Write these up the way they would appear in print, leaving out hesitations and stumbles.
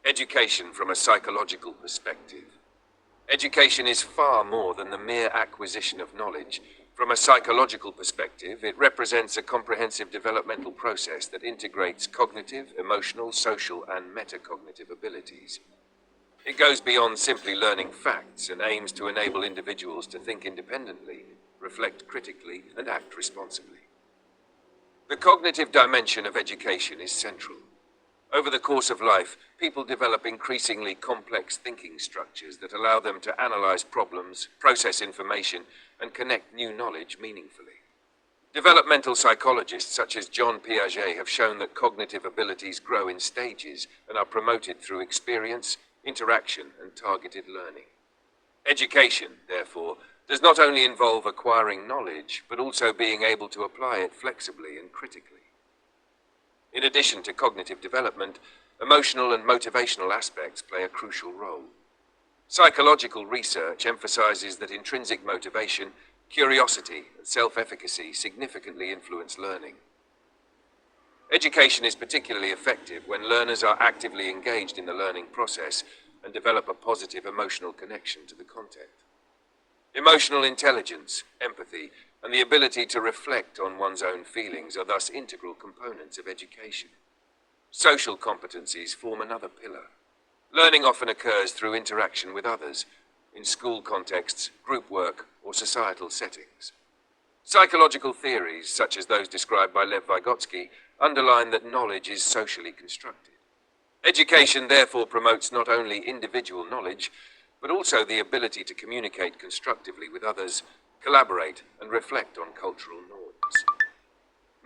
Education from a psychological perspective. Education is far more than the mere acquisition of knowledge. From a psychological perspective, it represents a comprehensive developmental process that integrates cognitive, emotional, social, and metacognitive abilities. It goes beyond simply learning facts and aims to enable individuals to think independently, reflect critically, and act responsibly. The cognitive dimension of education is central. Over the course of life, people develop increasingly complex thinking structures that allow them to analyze problems, process information, and connect new knowledge meaningfully. Developmental psychologists such as John Piaget have shown that cognitive abilities grow in stages and are promoted through experience, interaction, and targeted learning. Education, therefore, does not only involve acquiring knowledge, but also being able to apply it flexibly and critically. In addition to cognitive development, emotional and motivational aspects play a crucial role. Psychological research emphasizes that intrinsic motivation, curiosity, and self-efficacy significantly influence learning. Education is particularly effective when learners are actively engaged in the learning process and develop a positive emotional connection to the content. Emotional intelligence, empathy, and the ability to reflect on one's own feelings are thus integral components of education. Social competencies form another pillar. Learning often occurs through interaction with others, in school contexts, group work, or societal settings. Psychological theories, such as those described by Lev Vygotsky, underline that knowledge is socially constructed. Education therefore promotes not only individual knowledge, but also the ability to communicate constructively with others, collaborate, and reflect on cultural norms.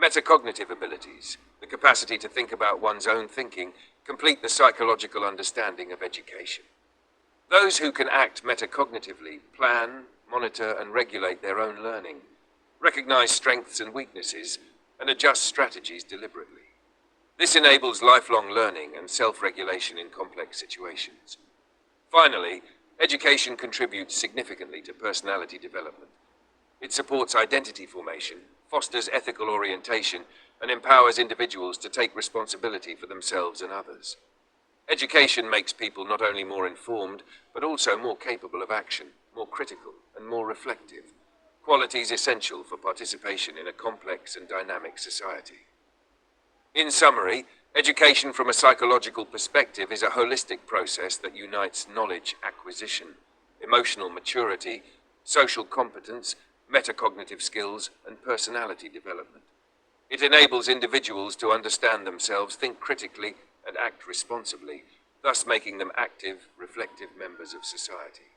Metacognitive abilities, the capacity to think about one's own thinking, complete the psychological understanding of education. Those who can act metacognitively plan, monitor, and regulate their own learning, recognize strengths and weaknesses, and adjust strategies deliberately. This enables lifelong learning and self-regulation in complex situations. Finally, education contributes significantly to personality development. It supports identity formation, fosters ethical orientation, and empowers individuals to take responsibility for themselves and others. Education makes people not only more informed, but also more capable of action, more critical, and more reflective, qualities essential for participation in a complex and dynamic society. In summary, education from a psychological perspective is a holistic process that unites knowledge acquisition, emotional maturity, social competence, metacognitive skills, and personality development. It enables individuals to understand themselves, think critically, and act responsibly, thus making them active, reflective members of society.